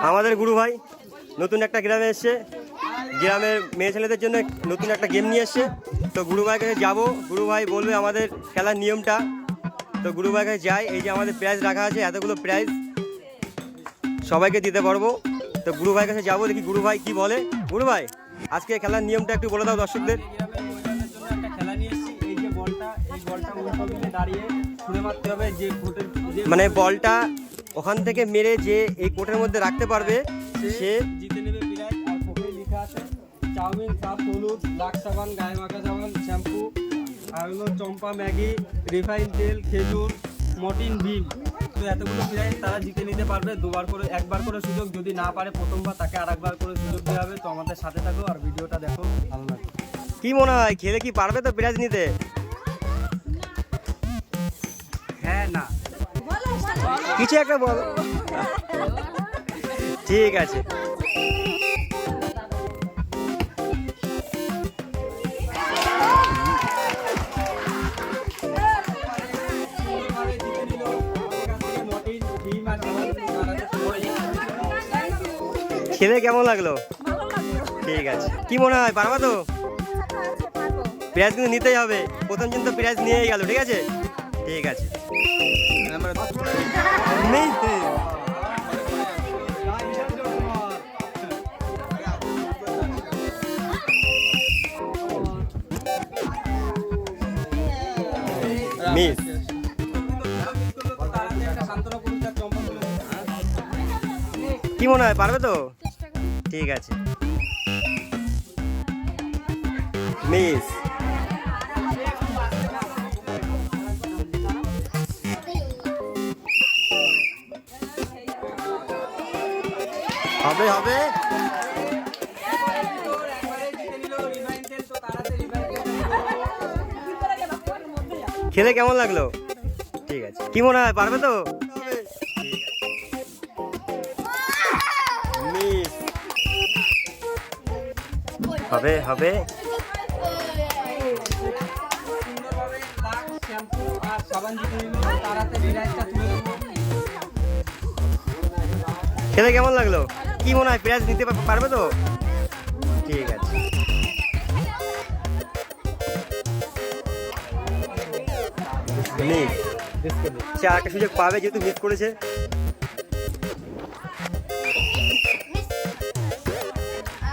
আমাদের গুরু ভাই নতুন একটা গ্রামে এসছে, গ্রামের মেয়ে ছেলেদের জন্য নতুন একটা গেম নিয়ে এসছে। তো গুরু ভাইয়ের কাছে যাবো, গুরু ভাই বলবে আমাদের খেলার নিয়মটা। তো গুরু ভাইয়ের কাছে যাই, এই যে আমাদের প্রাইজ রাখা আছে, এতগুলো প্রাইজ সবাইকে দিতে পারবো। তো গুরু ভাইয়ের কাছে যাবো, দেখি গুরু ভাই কি বলে। গুরু ভাই আজকে খেলার নিয়মটা একটু বলে দাও দর্শকদের। খেলা নিয়ে এসেছি, এই যে বলটা, এই বলটা উল্টো দিকে দাঁড়িয়ে ছুঁড়ে মারতে হবে। যে কোর্টের মানে বলটা ওখান থেকে মেরে যে এই কোর্টের মধ্যে রাখতে পারবে সে জিতে নেবে প্রাইজ। আর কোর্টে লেখা আছে চাউমিন, সাপ, হলুদ, লাক্স সাবান, গায়ে মাখা সাবান, শ্যাম্পু, আর হলো চম্পা, ম্যাগি, রিফাইন তেল, খেজুর, মর্টিন, ভীম। তো এতগুলো প্রাইজ তারা জিতে নিতে পারবে। দুবার করে, একবার করে সুযোগ, যদি না পারে প্রথমবার তাকে আরেকবার করে সুযোগ দেওয়া হবে। তো আমাদের সাথে থাকো আর ভিডিওটা দেখো, ভালো লাগবে। কি মনে হয় খেলে কি পারবে তো প্রাইজ নিতে? হ্যাঁ না কিছু একটা বলো। ঠিক আছে, খেলে কেমন লাগলো? ঠিক আছে, কি মনে হয় পারবা তো? প্রাইজ কিন্তু নিতেই হবে, প্রথম দিন তো প্রাইজ নিয়েই গেল। ঠিক আছে, ঠিক আছে। মিস কি মনে হয় পারবে তো? ঠিক আছে, মিস হবে হবে। খেলে কেমন লাগলো? ঠিক আছে, কি মনে হয় পারবে তো? মিস হবে হবে। খেলে কেমন লাগলো? কি মনে হয় প্রাইজ নিতে পারবে তো? ঠিক আছে, সে আরেকটা সুযোগ পাবে যেহেতু মিস করেছে।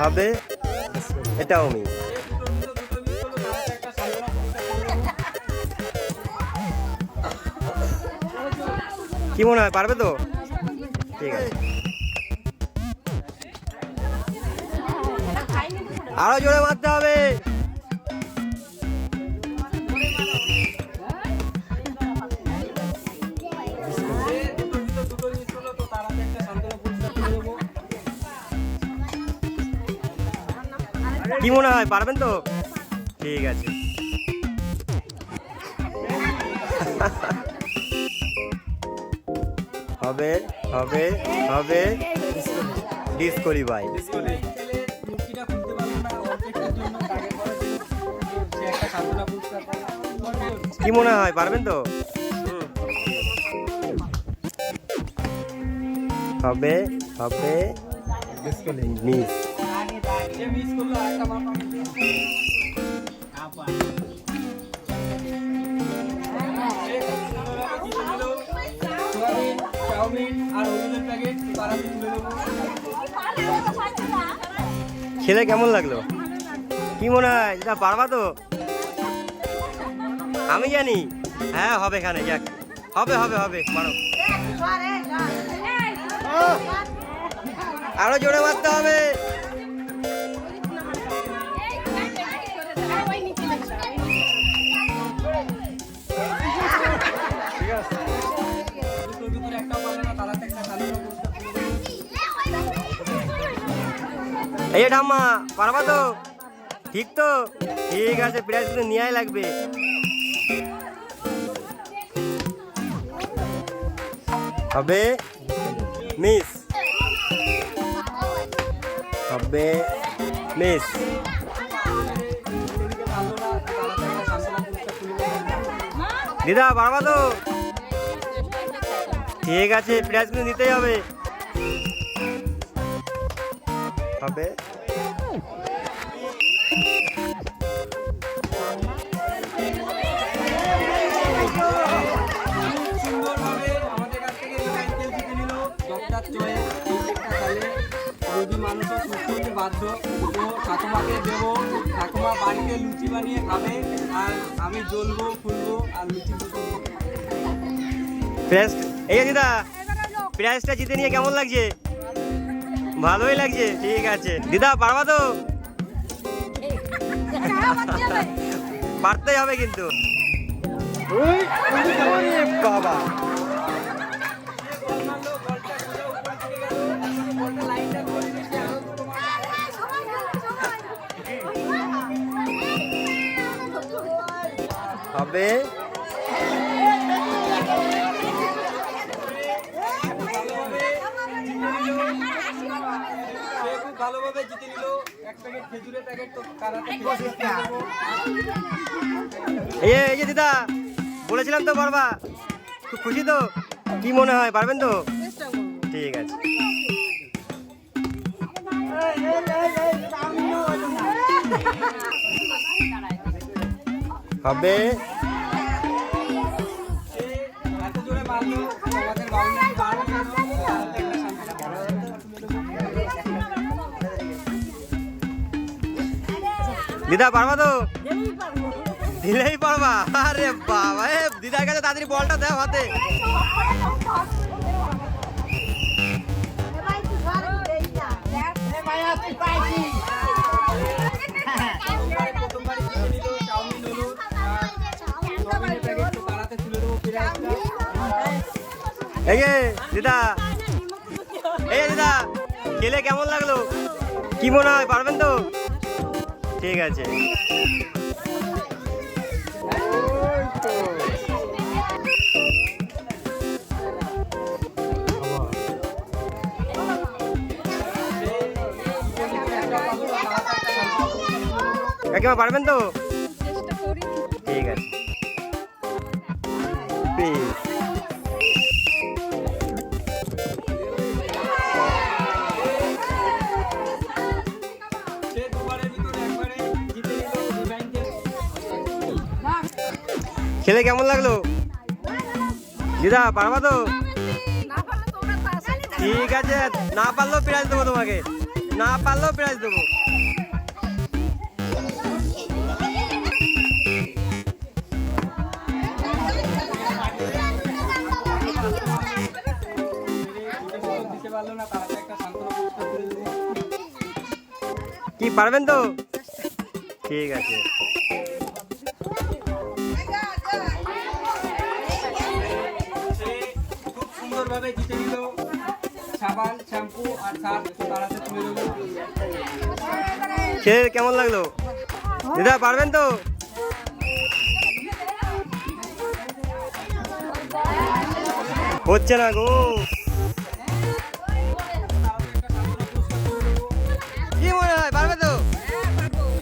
হবে, এটাও মিস। কি মনে হয় পারবে তো? ঠিক আছে, আরো জোরে মারতে হবে। কি মনে হয় পারবেন তো? ঠিক আছে, হবে হবে হবে। ডিসকোয়ালিফাই। কি মনে হয় পারবেন তো? হবে হবে, মিস। খেলে কেমন লাগলো? কি মনে হয় এটা পারবা তো? আমি জানি, হ্যাঁ হবে, এখানে যাক, হবে হবে হবে, মারো। আরো জোরে মারতে হবে। এই ঠাম্মা পারবা তো? ঠিক তো? ঠিক আছে, প্রাইজ কিন্তু নিয়েই লাগবে। হবে, মিস হবে, মিস। দিদা পারবা তো? ঠিক আছে, প্রাইজ কিন্তু নিতেই হবে। হবে সুন্দরভাবে আমাদের কাছ থেকে রিভাইন তেল জিতে নিল ডক্টর চয়েস এই একটা তালে রোগী মানুষও সুস্থ হতে বাধ্য। তো ঠাকুমাকে দেবো, ঠাকুমা বাড়িতে লুচি বানিয়ে খাবে আর আমি জ্বলবো ফুলবো আর লুচি ফুলবো। প্রাইজ এই দিদা প্রাইজটা জিতে নিয়ে কেমন লাগছে? ভালোই লাগছে, ঠিক আছে। দিদা পারবা তো? পারতেই হবে কিন্তু। বাবা হবে ভালোভাবে জিতে নিল এক প্যাকেট খেজুরের প্যাকেট। তো কারাতে এই যে দিদা বলেছিলাম তো পারবা, খুব খুশি তো? কি মনে হয় পারবেন তো? ঠিক আছে। হবে এত জোরে মারলো আমাদের বাউন্ডারি পার হয়ে গেল। দিদা পারবা তো? দিলেই পারবা? আরে বাবা, দিদার কাছে তাড়াতাড়ি বলটা দাও হাতে। প্রথমবারই জিতে নিল চাউমিন হলো চাউমিনের প্যাকেট। তো কারাতে তুলে দেবো প্রাইজটা। এই যে দিদা, এই যে দিদা খেলে কেমন লাগলো? কি মনে হয় পারবেন তো? ঠিক আছে। কাকিমা পারবেন তো? ঠিক আছে। প্লিজ সে দুবারের ভিতরে একবারে জিতে নিল রিভাইন তেল। খেলে কেমন লাগলো? দিদা পারবা তো? ঠিক আছে, না পারলেও প্রাইজ দেবো তোমাকে, না পারলেও প্রাইজ দেবো। দিতে পারলো না তারাতে একটা সান্ত্বনা পুরস্কার তুলে দেবো। কি পারবেন তো? ঠিক আছে। সে খুব সুন্দরভাবে জিতে নিল সাবান শ্যাম্পু আর সার্ফ। তো তারাতে তুলে দেবো। খেলে কেমন লাগলো? দিদা পারবেন তো? হচ্ছে না গো। কি মনে হয় পারবে তো?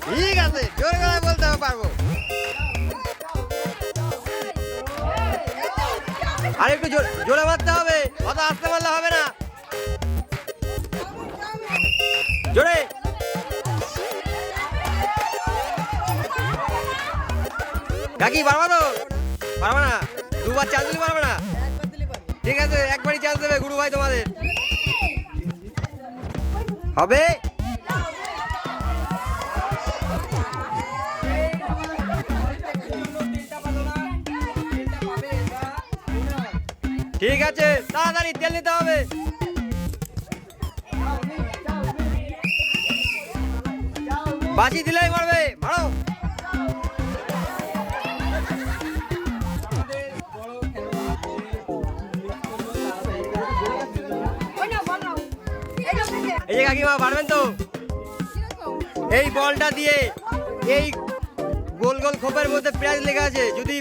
ঠিক আছে, জোরে গলায় বলতে হবে পারবো। আর একটু জোরে মারতে হবে, অত আস্তে মারলে হবে না। জোরে। কাকি পারবা তো? পারবা না? দুবার চান্স দিলে পারবে না? ঠিক আছে, একবারই চান্স দেবে গুরু ভাই তোমাদের। হবে ঠিক আছে, তাড়াতাড়ি তেল নিতে হবে। বাসি দিলেই মারবে, মারো। এই যে কাকিমা পারবেন তো? এই বলটা দিয়ে এই গোল গোল খোপের মধ্যে প্রাইজ লেখা আছে, যদি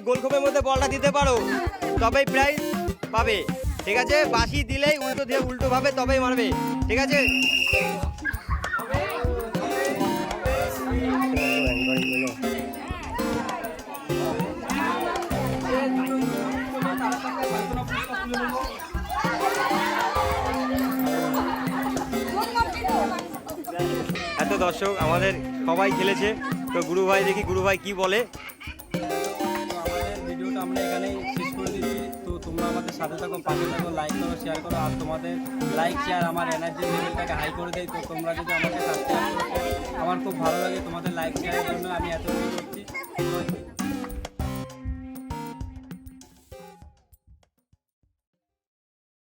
গোল খোপের মধ্যে বলটা দিতে পারো তবেই প্রাইজ পাবে। ঠিক আছে, বাসি দিলেই উল্টো দিয়ে উল্টো ভাবে তবেই মারবে। ঠিক আছে। তো দর্শক আমাদের সবাই খেলেছে। তো গুরু ভাই দেখি গুরু ভাই কি বলে। তো আমাদের ভিডিওটা আমরা এখানেই শেষ করে দিচ্ছি। তো তোমরা আমাদের সাথে থাকো, পাশে থাকো, লাইক করো, শেয়ার করো। আর তোমাদের লাইক শেয়ার আমার এনার্জি লেভেলটাকে হাই করে দেয়। তো তোমরা যদি আমাকে সাবস্ক্রাইব করো আমার খুব ভালো লাগে। তোমাদের লাইক শেয়ারের জন্য আমি এত কিছু করছি।